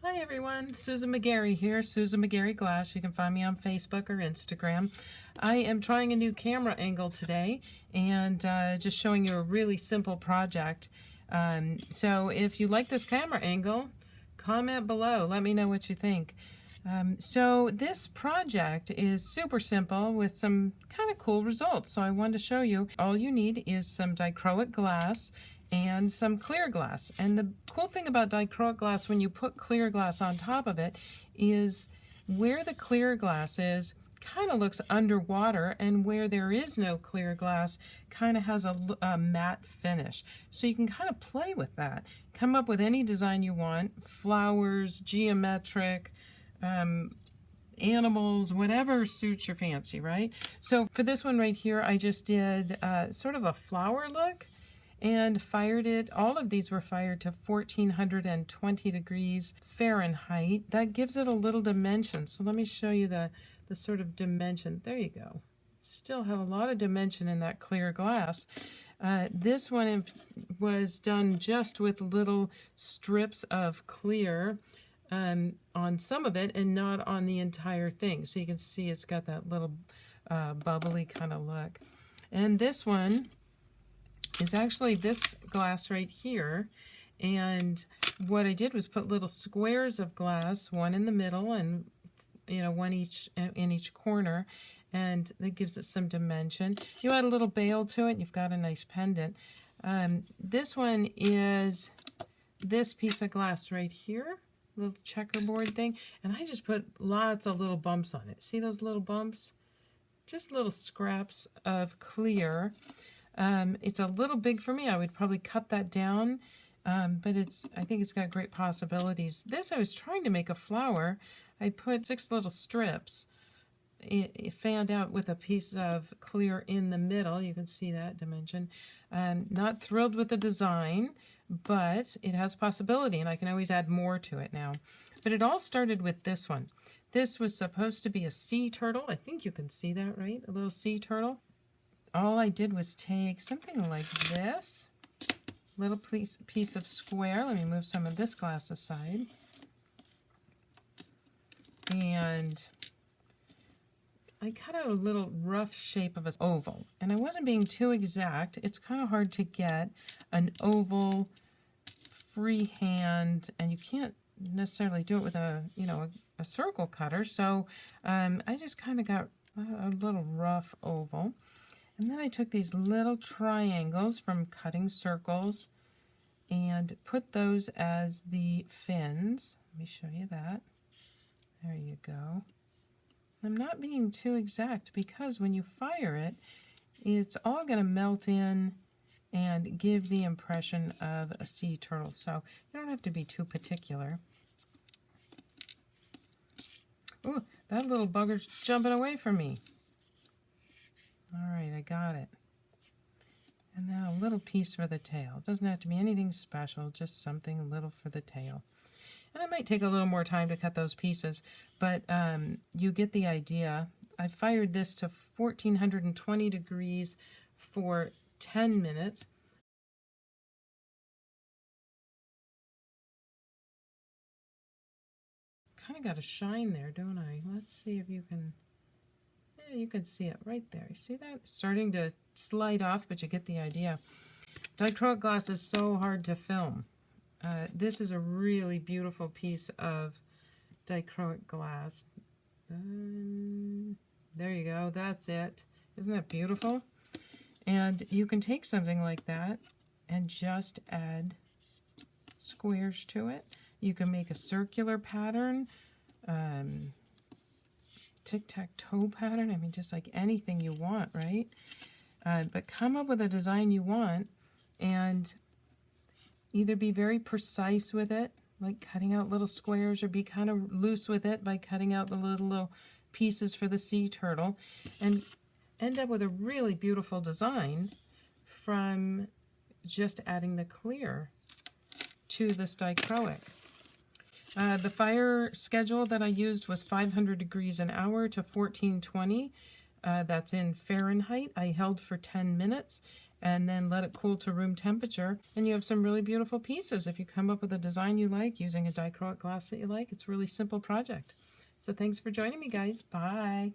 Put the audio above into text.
Hi everyone, Susan McGarry here, Susan McGarry Glass. You can find me on Facebook or Instagram. I am trying a new camera angle today and just showing you a really simple project. So if you like this camera angle, comment below. Let me know what you think. So this project is super simple with some kind of cool results. So I wanted to show you. All you need is some dichroic glass and some clear glass. And the cool thing about dichroic glass, when you put clear glass on top of it, is where the clear glass is kind of looks underwater, and where there is no clear glass kind of has a matte finish. So you can kind of play with that. Come up with any design you want, flowers, geometric, animals, whatever suits your fancy, right? So for this one right here, I just did sort of a flower look and fired it. All of these were fired to 1420 degrees Fahrenheit. That gives it a little dimension. So let me show you the sort of dimension. There you go. Still have a lot of dimension in that clear glass. This one was done just with little strips of clear on some of it and not on the entire thing. So you can see it's got that little bubbly kind of look. And this one is actually this glass right here, and what I did was put little squares of glass, one in the middle and one each in each corner, and that gives it some dimension. You add a little bail to it, you've got a nice pendant. This one is this piece of glass right here, little checkerboard thing, and I just put lots of little bumps on it. See those little bumps? Just little scraps of clear. It's a little big for me. I would probably cut that down, but I think it's got great possibilities. This, I was trying to make a flower. I put 6 little strips. It fanned out with a piece of clear in the middle. You can see that dimension. Not thrilled with the design, but it has possibility, and I can always add more to it now. But it all started with this one. This was supposed to be a sea turtle. I think you can see that, right? A little sea turtle. All I did was take something like this, little piece of square. Let me move some of this glass aside. And I cut out a little rough shape of an oval. And I wasn't being too exact. It's kind of hard to get an oval freehand, and you can't necessarily do it with a circle cutter. So I just kind of got a little rough oval. And then I took these little triangles from cutting circles and put those as the fins. Let me show you that. There you go. I'm not being too exact because when you fire it, it's all going to melt in and give the impression of a sea turtle. So you don't have to be too particular. Ooh, that little bugger's jumping away from me. All right, I got it. And then a little piece for the tail. It doesn't have to be anything special, just something little for the tail. And it might take a little more time to cut those pieces, but you get the idea. I fired this to 1420 degrees for 10 minutes. Kind of got a shine there, don't I? Let's see if you can... You can see it right there. You see that? It's starting to slide off, but you get the idea. Dichroic glass is so hard to film. This is a really beautiful piece of dichroic glass. There you go. That's it. Isn't that beautiful? And you can take something like that and just add squares to it. You can make a circular pattern. Tic-tac-toe pattern. I mean, just like anything you want, right? But come up with a design you want and either be very precise with it, like cutting out little squares, or be kind of loose with it by cutting out the little pieces for the sea turtle, and end up with a really beautiful design from just adding the clear to this dichroic. The fire schedule that I used was 500 degrees an hour to 1420. That's in Fahrenheit. I held for 10 minutes, and then let it cool to room temperature, and you have some really beautiful pieces. If you come up with a design you like using a dichroic glass that you like, it's a really simple project. So thanks for joining me, guys. Bye.